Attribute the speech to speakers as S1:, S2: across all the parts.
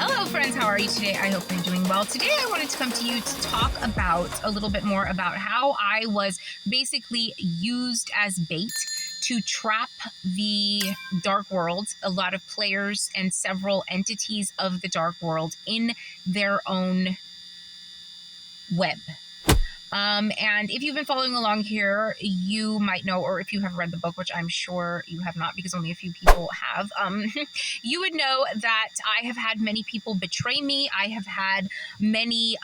S1: Hello friends, how are you today? I hope you're doing well. Today I wanted to come to you to talk about a little bit more about how I was basically used as bait to trap the dark world, a lot of players and several entities of the dark world in their own web. And if you've been following along here, you might know, or if you have read the book, which I'm sure you have not because only a few people have, you would know that I have had many people betray me. I have had many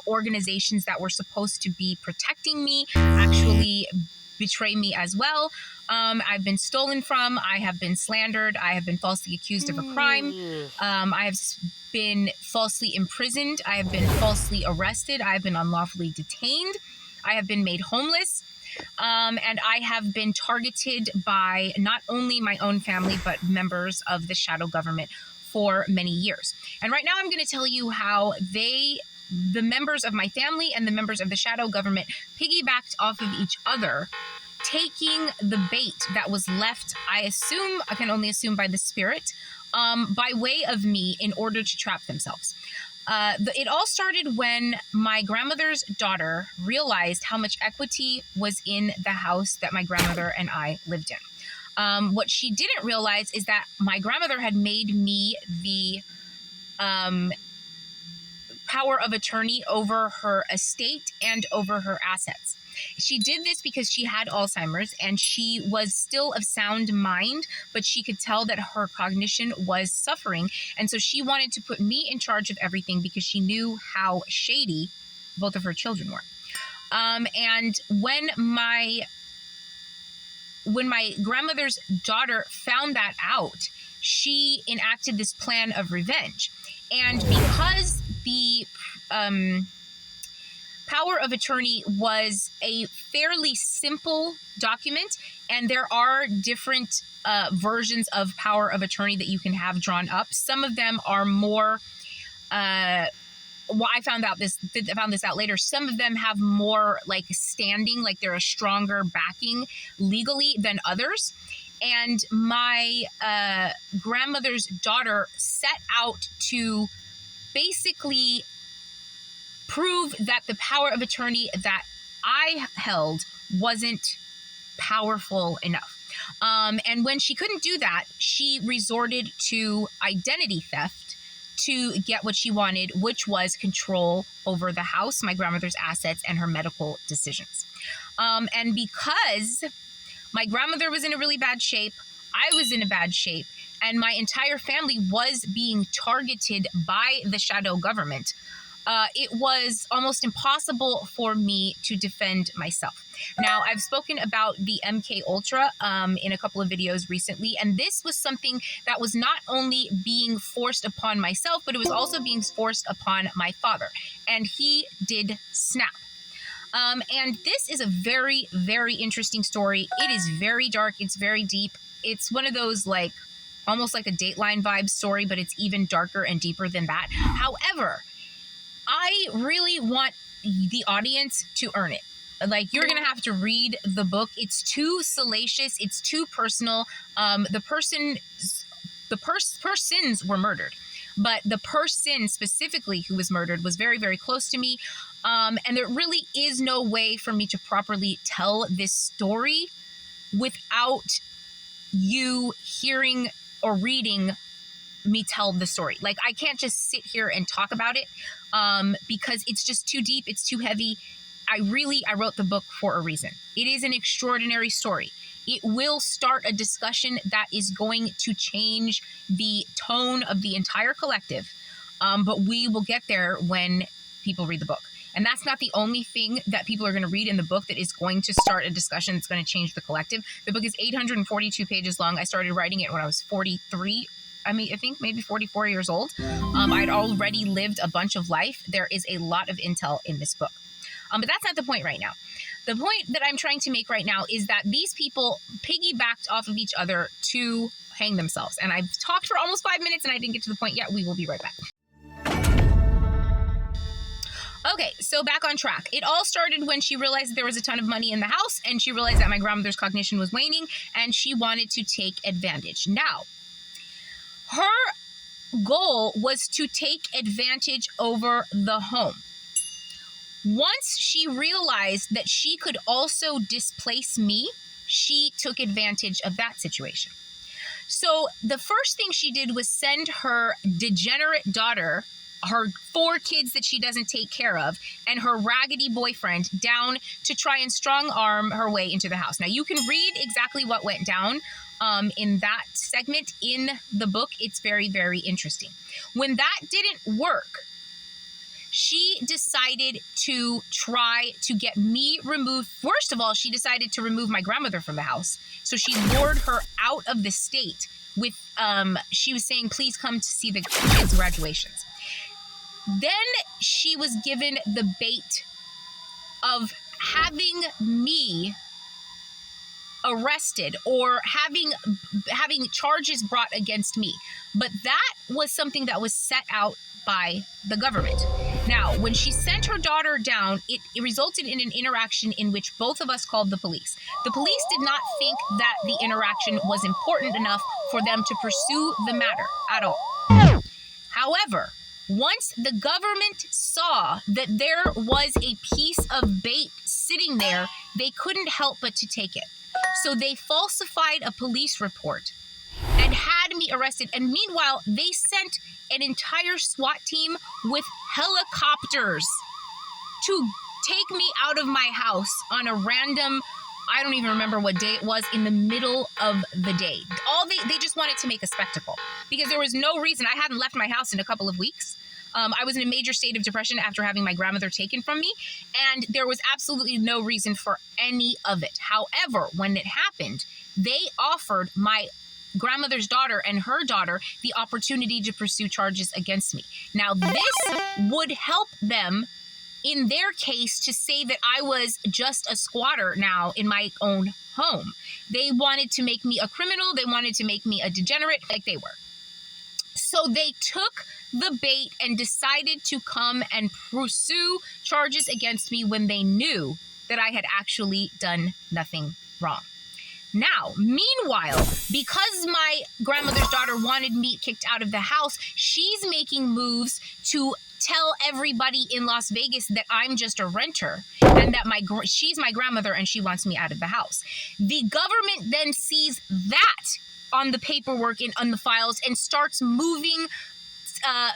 S1: organizations that were supposed to be protecting me actually betray me as well. I've been stolen from. I have been slandered. I have been falsely accused of a crime. I have been falsely imprisoned. I have been falsely arrested. I have been unlawfully detained. I have been made homeless. And I have been targeted by not only my own family, but members of the shadow government for many years. And right now I'm going to tell you how the members of my family and the members of the shadow government piggybacked off of each other, taking the bait that was left, I can only assume by the spirit, by way of me in order to trap themselves. It all started when my grandmother's daughter realized how much equity was in the house that my grandmother and I lived in. What she didn't realize is that my grandmother had made me the power of attorney over her estate and over her assets. She did this because she had Alzheimer's and she was still of sound mind, but she could tell that her cognition was suffering. And so she wanted to put me in charge of everything because she knew how shady both of her children were. And when my grandmother's daughter found that out, she enacted this plan of revenge. And because the power of attorney was a fairly simple document, and there are different versions of power of attorney that you can have drawn up. Some of them are more, I found this out later. Some of them have more like standing, like they're a stronger backing legally than others. And my grandmother's daughter set out to basically prove that the power of attorney that I held wasn't powerful enough. And when she couldn't do that, she resorted to identity theft to get what she wanted, which was control over the house, my grandmother's assets, and her medical decisions. And because my grandmother was in a really bad shape, I was in a bad shape, and my entire family was being targeted by the shadow government, it was almost impossible for me to defend myself. Now, I've spoken about the MK Ultra in a couple of videos recently, and this was something that was not only being forced upon myself, but it was also being forced upon my father, and he did snap. And this is a very, very interesting story. It is very dark. It's very deep. It's one of those like almost like a Dateline vibe story, but it's even darker and deeper than that. However, I really want the audience to earn it. Like, you're going to have to read the book. It's too salacious. It's too personal. The persons were murdered, but the person specifically who was murdered was very, very close to me. And there really is no way for me to properly tell this story without you hearing or reading me tell the story. Like, I can't just sit here and talk about it because it's just too deep. It's too heavy. I wrote the book for a reason. It is an extraordinary story. It will start a discussion that is going to change the tone of the entire collective. But we will get there when people read the book. And that's not the only thing that people are going to read in the book that is going to start a discussion that's going to change the collective. The book is 842 pages long. I started writing it when I was 43. I think maybe 44 years old. I'd already lived a bunch of life. There is a lot of intel in this book. But that's not the point right now. The point that I'm trying to make right now is that these people piggybacked off of each other to hang themselves. And I've talked for almost 5 minutes and I didn't get to the point yet. We will be right back. Okay, so back on track. It all started when she realized that there was a ton of money in the house, and she realized that my grandmother's cognition was waning, and she wanted to take advantage. Now, her goal was to take advantage over the home. Once she realized that she could also displace me, she took advantage of that situation. So the first thing she did was send her degenerate daughter, her 4 kids that she doesn't take care of, and her raggedy boyfriend down to try and strong arm her way into the house. Now, you can read exactly what went down in that segment in the book. It's very, very interesting. When that didn't work, she decided to try to get me removed. First of all, she decided to remove my grandmother from the house. So she lured her out of the state with, she was saying, please come to see the kids' graduations. Then she was given the bait of having me arrested or having charges brought against me. But that was something that was set out by the government. Now, when she sent her daughter down, it resulted in an interaction in which both of us called the police. The police did not think that the interaction was important enough for them to pursue the matter at all. However, once the government saw that there was a piece of bait sitting there, they couldn't help but to take it. So they falsified a police report and had me arrested. And meanwhile, they sent an entire SWAT team with helicopters to take me out of my house on a random, I don't even remember what day it was, in the middle of the day. They just wanted to make a spectacle because there was no reason. I hadn't left my house in a couple of weeks. I was in a major state of depression after having my grandmother taken from me, and there was absolutely no reason for any of it. However, when it happened, they offered my grandmother's daughter and her daughter the opportunity to pursue charges against me. Now, this would help them in their case to say that I was just a squatter now in my own home. They wanted to make me a criminal. They wanted to make me a degenerate like they were. So they took the bait and decided to come and pursue charges against me when they knew that I had actually done nothing wrong. Now, meanwhile, because my grandmother's daughter wanted me kicked out of the house, she's making moves to tell everybody in Las Vegas that I'm just a renter and that she's my grandmother and she wants me out of the house. The government then sees that on the paperwork and on the files and starts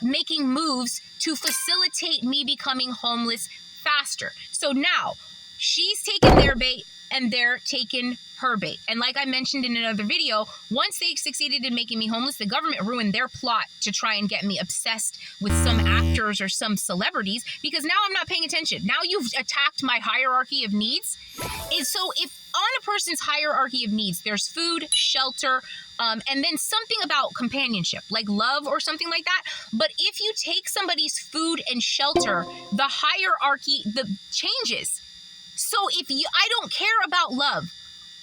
S1: making moves to facilitate me becoming homeless faster. So now she's taken their bait and they're taking her bait. And like I mentioned in another video, once they succeeded in making me homeless, the government ruined their plot to try and get me obsessed with some actors or some celebrities, because now I'm not paying attention. Now you've attacked my hierarchy of needs. And so if on a person's hierarchy of needs, there's food, shelter, and then something about companionship, like love or something like that. But if you take somebody's food and shelter, the hierarchy changes. So I don't care about love.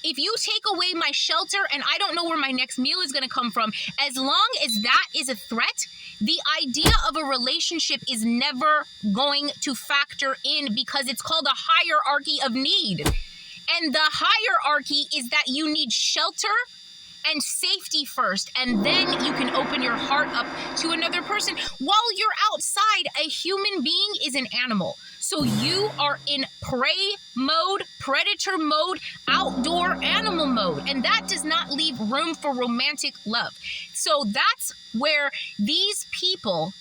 S1: If you take away my shelter and I don't know where my next meal is going to come from, as long as that is a threat, the idea of a relationship is never going to factor in because it's called a hierarchy of need. And the hierarchy is that you need shelter and safety first, and then you can open your heart up to another person. While you're outside, a human being is an animal. So you are in prey mode, predator mode, outdoor animal mode, and that does not leave room for romantic love. So that's where these people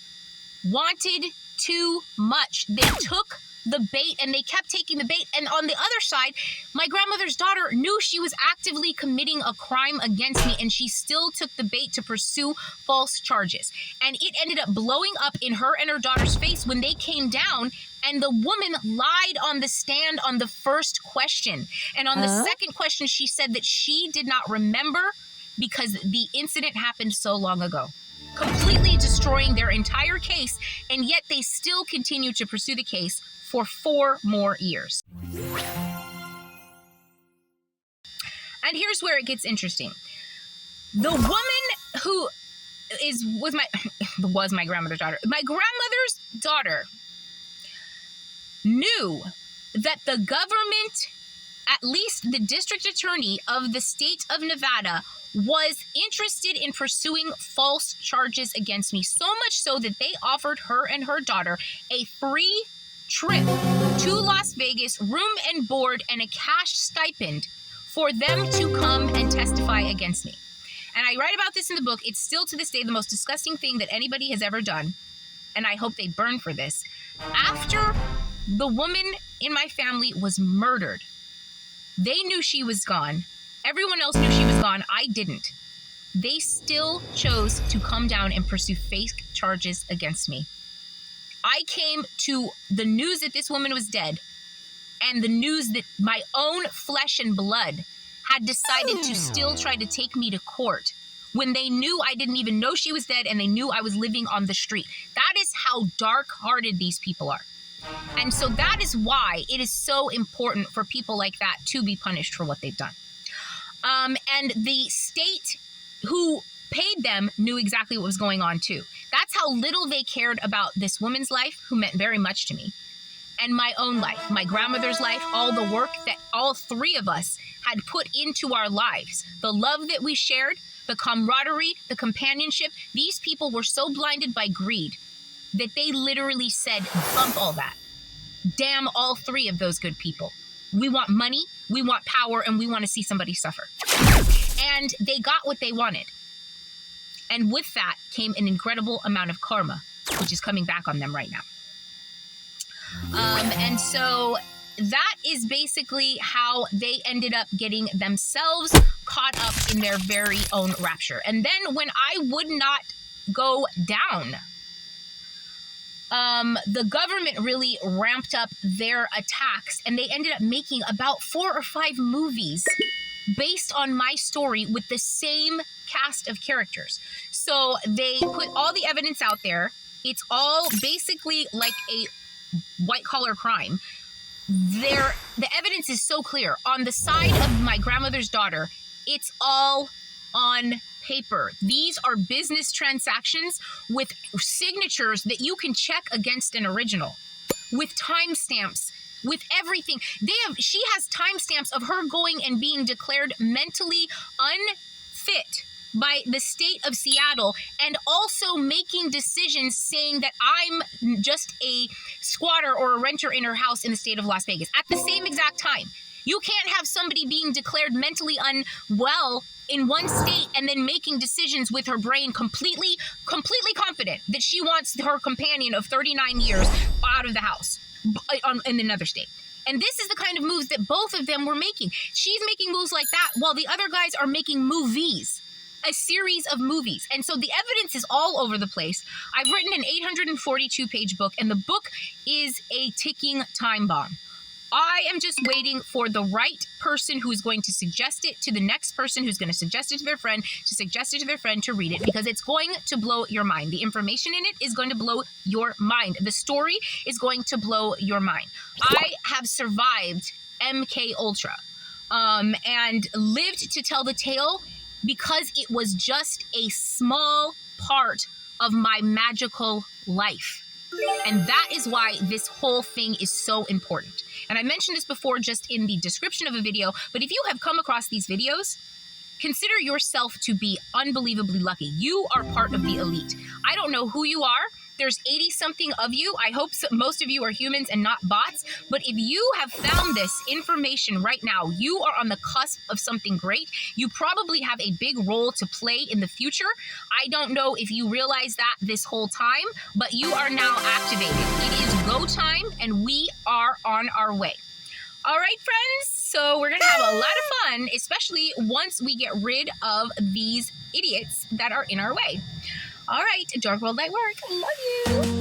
S1: wanted too much. They took the bait and they kept taking the bait. And on the other side, my grandmother's daughter knew she was actively committing a crime against me, and she still took the bait to pursue false charges. And it ended up blowing up in her and her daughter's face when they came down, and the woman lied on the stand on the first question. And on the second question, she said that she did not remember because the incident happened so long ago, completely destroying their entire case. And yet they still continue to pursue the case for 4 more years. And here's where it gets interesting. The woman who was my grandmother's daughter. My grandmother's daughter knew that the government, at least the district attorney of the state of Nevada, was interested in pursuing false charges against me, so much so that they offered her and her daughter a free trip to Las Vegas, room and board, and a cash stipend for them to come and testify against me. And I write about this in the book. It's still to this day the most disgusting thing that anybody has ever done, and I hope they burn for this. After the woman in my family was murdered, they knew she was gone. Everyone else knew she was gone. I didn't. They still chose to come down and pursue fake charges against me. I came to the news that this woman was dead and the news that my own flesh and blood had decided to still try to take me to court when they knew I didn't even know she was dead and they knew I was living on the street. That is how dark-hearted these people are. And so that is why it is so important for people like that to be punished for what they've done. And the state who paid them knew exactly what was going on too. That's how little they cared about this woman's life, who meant very much to me, and my own life, my grandmother's life, all the work that all three of us had put into our lives, the love that we shared, the camaraderie, the companionship. These people were so blinded by greed that they literally said, bump all that. Damn all three of those good people. We want money, we want power, and we want to see somebody suffer. And they got what they wanted. And with that came an incredible amount of karma, which is coming back on them right now. And so that is basically how they ended up getting themselves caught up in their very own rapture. And then when I would not go down, the government really ramped up their attacks, and they ended up making about 4 or 5 movies based on my story with the same cast of characters. So they put all the evidence out there. It's all basically like a white-collar crime. The evidence is so clear. On the side of my grandmother's daughter, it's all on paper. These are business transactions with signatures that you can check against an original, with timestamps, with everything. She has timestamps of her going and being declared mentally unfit by the state of Seattle, and also making decisions saying that I'm just a squatter or a renter in her house in the state of Las Vegas at the same exact time. You can't have somebody being declared mentally unwell in one state and then making decisions with her brain completely confident that she wants her companion of 39 years out of the house in another state. And this is the kind of moves that both of them were making. She's making moves like that while the other guys are making movies, a series of movies. And so the evidence is all over the place. I've written an 842-page book, and the book is a ticking time bomb. I am just waiting for the right person who's going to suggest it to the next person who's going to suggest it to their friend, to suggest it to their friend to read it, because it's going to blow your mind. The information in it is going to blow your mind. The story is going to blow your mind. I have survived MK Ultra and lived to tell the tale because it was just a small part of my magical life. And that is why this whole thing is so important. And I mentioned this before just in the description of a video, but if you have come across these videos, consider yourself to be unbelievably lucky. You are part of the elite. I don't know who you are. There's 80-something of you. I hope most of you are humans and not bots. But if you have found this information right now, you are on the cusp of something great. You probably have a big role to play in the future. I don't know if you realize that this whole time, but you are now activated. It is go time, and we are on our way. All right, friends. So we're going to have a lot of fun, especially once we get rid of these idiots that are in our way. All right, Dark World Light Work. I love you.